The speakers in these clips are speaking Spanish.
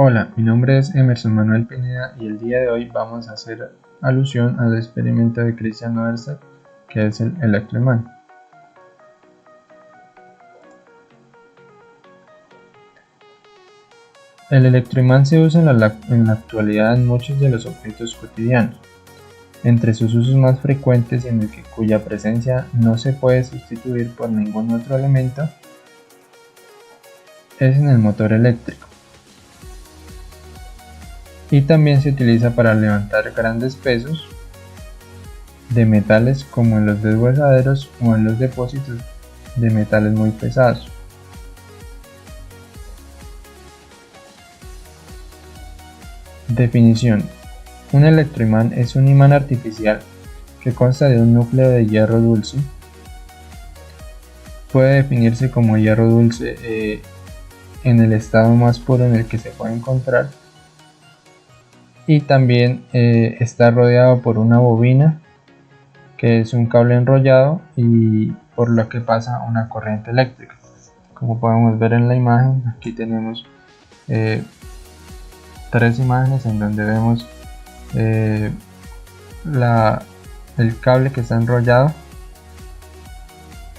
Hola, mi nombre es Emerson Manuel Pineda y el día de hoy vamos a hacer alusión al experimento de Christian Noersek, que es el electroimán. El electroimán se usa en la actualidad en muchos de los objetos cotidianos. Entre sus usos más frecuentes y en el cuya presencia no se puede sustituir por ningún otro elemento es en el motor eléctrico. Y también se utiliza para levantar grandes pesos de metales como en los deshuesaderos o en los depósitos de metales muy pesados. Definición: un electroimán es un imán artificial que consta de un núcleo de hierro dulce. Puede definirse como hierro dulce en el estado más puro en el que se puede encontrar, y también está rodeado por una bobina que es un cable enrollado y por lo que pasa una corriente eléctrica. Como podemos ver en la imagen, aquí tenemos tres imágenes en donde vemos el cable que está enrollado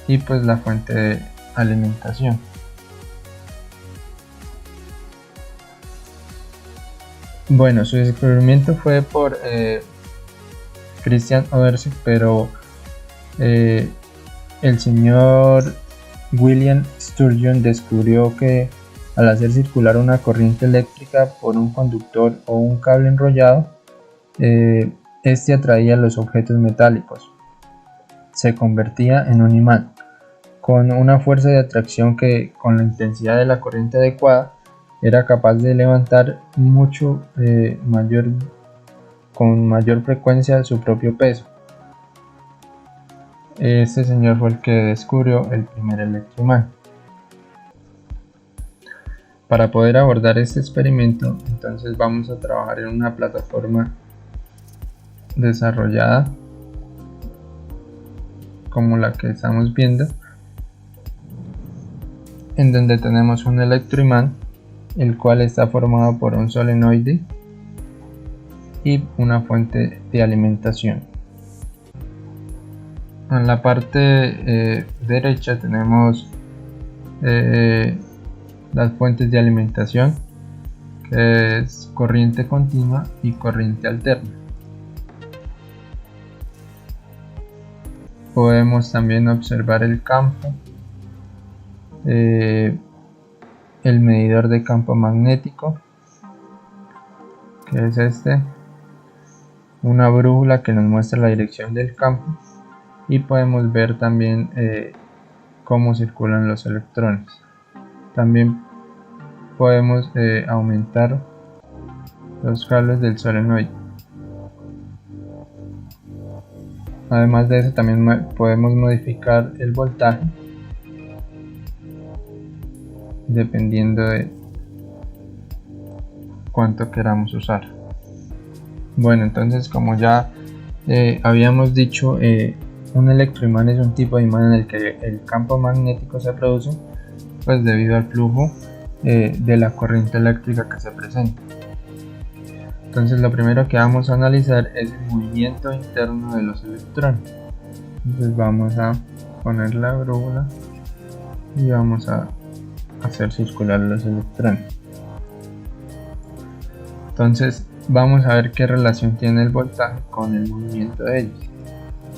y pues la fuente de alimentación. Bueno, su descubrimiento fue por Christian Noersek, pero el señor William Sturgeon descubrió que al hacer circular una corriente eléctrica por un conductor o un cable enrollado, este atraía los objetos metálicos. Se convertía en un imán, con una fuerza de atracción que, con la intensidad de la corriente adecuada, era capaz de levantar con mayor frecuencia su propio peso. Este señor fue el que descubrió el primer electroimán. Para poder abordar este experimento, entonces vamos a trabajar en una plataforma desarrollada como la que estamos viendo, en donde tenemos un electroimán, el cual está formado por un solenoide y una fuente de alimentación. En la parte derecha tenemos las fuentes de alimentación, que es corriente continua y corriente alterna. Podemos también observar el campo, el medidor de campo magnético, que es una brújula que nos muestra la dirección del campo, y podemos ver también cómo circulan los electrones. También podemos aumentar los cables del solenoide. Además de eso, también podemos modificar el voltaje dependiendo de cuánto queramos usar. Bueno, entonces, como ya habíamos dicho, un electroimán es un tipo de imán en el que el campo magnético se produce pues debido al flujo de la corriente eléctrica que se presenta. Entonces, lo primero que vamos a analizar es el movimiento interno de los electrones. Entonces vamos a poner la brújula y vamos a hacer circular los electrones. Entonces vamos a ver qué relación tiene el voltaje con el movimiento de ellos.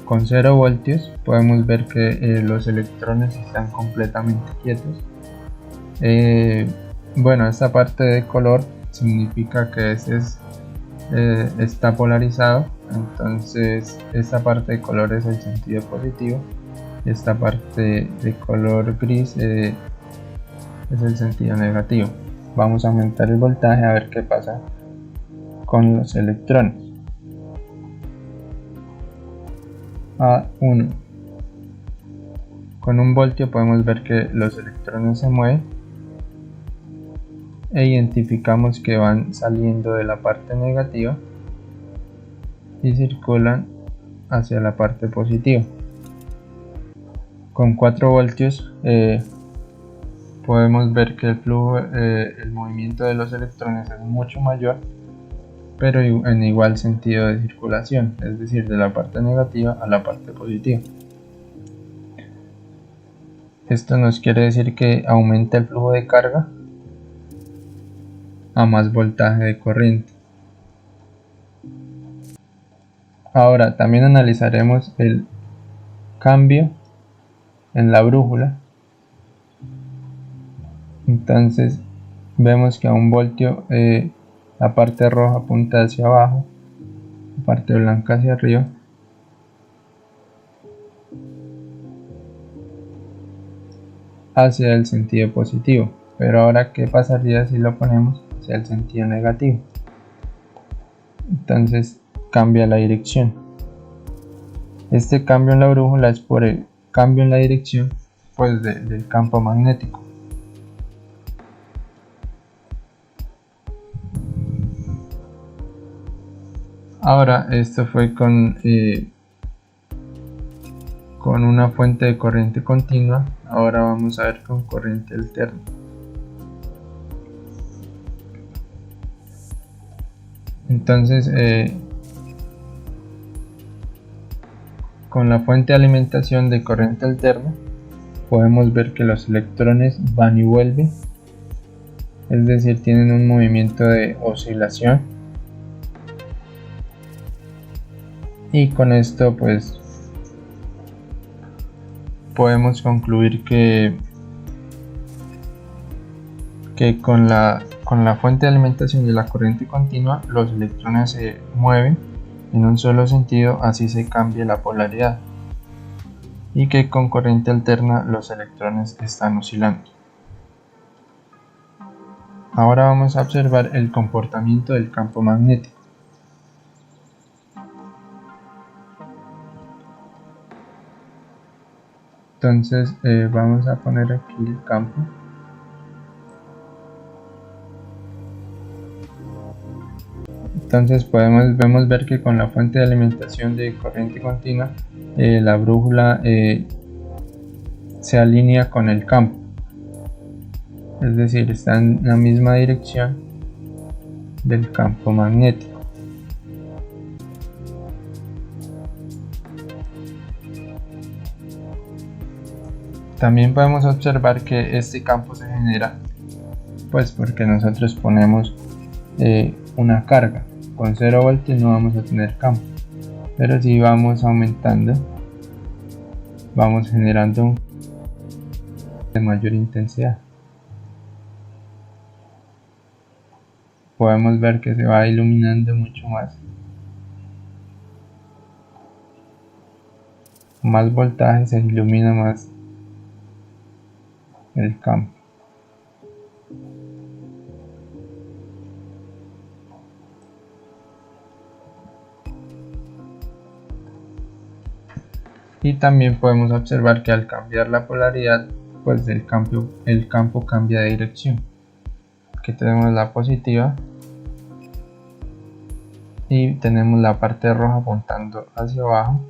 Con 0 voltios podemos ver que los electrones están completamente quietos. Bueno, esta parte de color significa que está polarizado, entonces esta parte de color es el sentido positivo, esta parte de color gris es el sentido negativo. Vamos a aumentar el voltaje a ver qué pasa con los electrones. A 1. Con 1 voltio podemos ver que los electrones se mueven e identificamos que van saliendo de la parte negativa y circulan hacia la parte positiva. Con 4 voltios podemos ver que el flujo, el movimiento de los electrones es mucho mayor, pero en igual sentido de circulación, es decir, de la parte negativa a la parte positiva. Esto nos quiere decir que aumenta el flujo de carga a más voltaje de corriente. Ahora también analizaremos el cambio en la brújula. Entonces vemos que a 1 voltio la parte roja apunta hacia abajo, la parte blanca hacia arriba, hacia el sentido positivo. Pero ahora, ¿qué pasaría si lo ponemos hacia el sentido negativo? Entonces cambia la dirección. Este cambio en la brújula es por el cambio en la dirección pues del campo magnético. Ahora esto fue con una fuente de corriente continua. Ahora vamos a ver con corriente alterna. Entonces con la fuente de alimentación de corriente alterna podemos ver que los electrones van y vuelven, es decir, tienen un movimiento de oscilación, y con esto pues podemos concluir que con la fuente de alimentación de la corriente continua los electrones se mueven en un solo sentido, así se cambia la polaridad, y que con corriente alterna los electrones están oscilando. Ahora vamos a observar el comportamiento del campo magnético. Entonces vamos a poner aquí el campo. Entonces podemos ver que con la fuente de alimentación de corriente continua la brújula se alinea con el campo, es decir, está en la misma dirección del campo magnético. También podemos observar que este campo se genera pues porque nosotros ponemos una carga. Con 0 voltios no vamos a tener campo, pero si vamos aumentando, vamos generando de mayor intensidad. Podemos ver que se va iluminando mucho más. Más voltaje se ilumina más el campo. Y también podemos observar que al cambiar la polaridad pues el campo cambia de dirección. Aquí tenemos la positiva y tenemos la parte roja apuntando hacia abajo,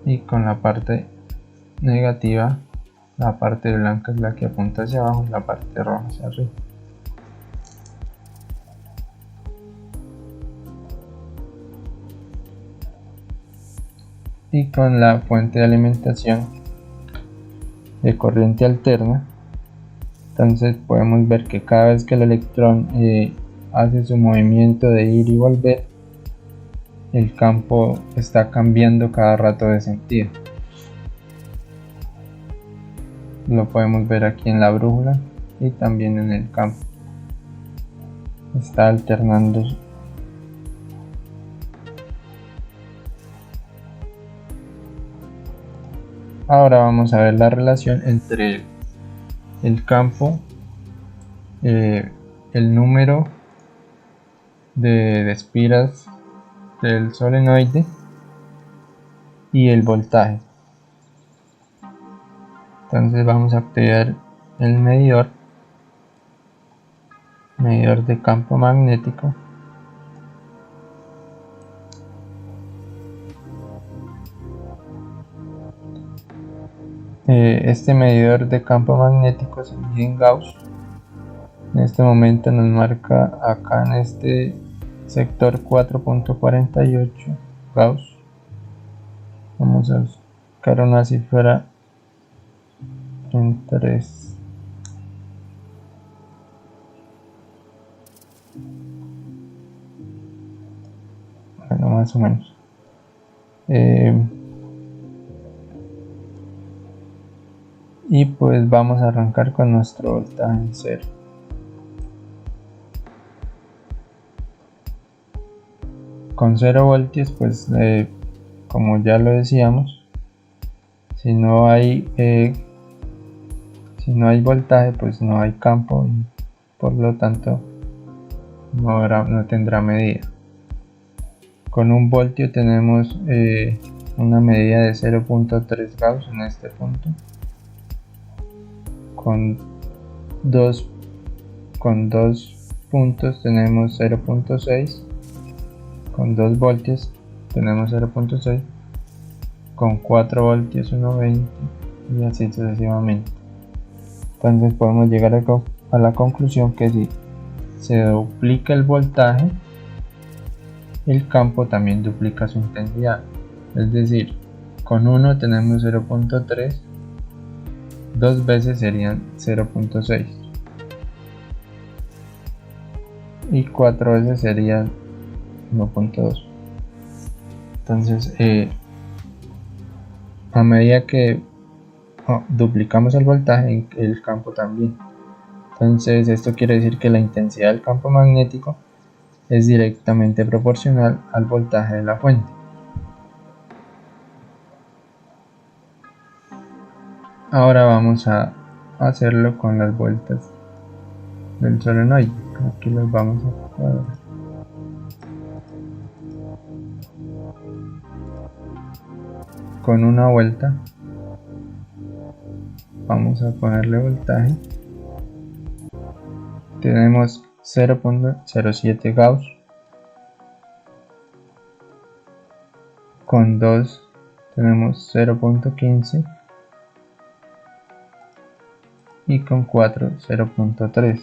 y con la parte negativa la parte blanca es la que apunta hacia abajo y la parte roja hacia arriba. Y con la fuente de alimentación de corriente alterna, entonces podemos ver que cada vez que el electrón hace su movimiento de ir y volver, el campo está cambiando cada rato de sentido. Lo podemos ver aquí en la brújula y también en el campo. Está alternando. Ahora vamos a ver la relación entre el campo, el número de espiras del solenoide y el voltaje. Entonces vamos a activar el medidor de campo magnético. Este medidor de campo magnético se mide en Gauss. En este momento nos marca acá en este sector 4.48 Gauss. Vamos a buscar una cifra en 3. Bueno, más o menos. Y pues vamos a arrancar con nuestro voltaje en 0. Con 0 voltios, pues como ya lo decíamos, si no hay voltaje, pues no hay campo y por lo tanto no tendrá medida. Con 1 voltio tenemos una medida de 0.3 Gauss en este punto. Con dos puntos tenemos 0.6. Con 2 voltios tenemos 0.6, con 4 voltios 1.20 y así sucesivamente. Entonces podemos llegar a la conclusión que si se duplica el voltaje, el campo también duplica su intensidad. Es decir, con 1 tenemos 0.3, 2 veces serían 0.6 y 4 veces serían 1.2. Entonces a medida que duplicamos el voltaje, el campo también. Entonces esto quiere decir que la intensidad del campo magnético es directamente proporcional al voltaje de la fuente. Ahora vamos a hacerlo con las vueltas del solenoide. Aquí los vamos a cuadrar. Con una vuelta vamos a ponerle voltaje. Tenemos 0.07 Gauss. Con 2 tenemos 0.15 y con 4 0.3.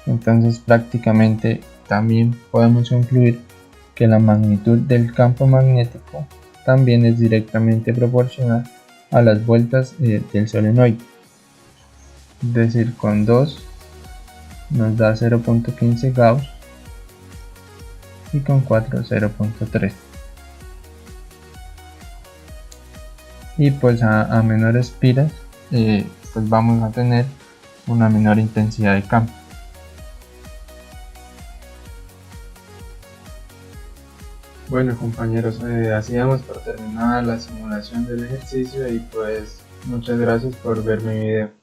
Entonces prácticamente también podemos concluir que la magnitud del campo magnético también es directamente proporcional a las vueltas del solenoide. Es decir, con 2 nos da 0.15 Gauss y con 4 0.3. Y pues a menores piras pues vamos a tener una menor intensidad de campo. Bueno compañeros, así damos por terminada la simulación del ejercicio y pues muchas gracias por ver mi video.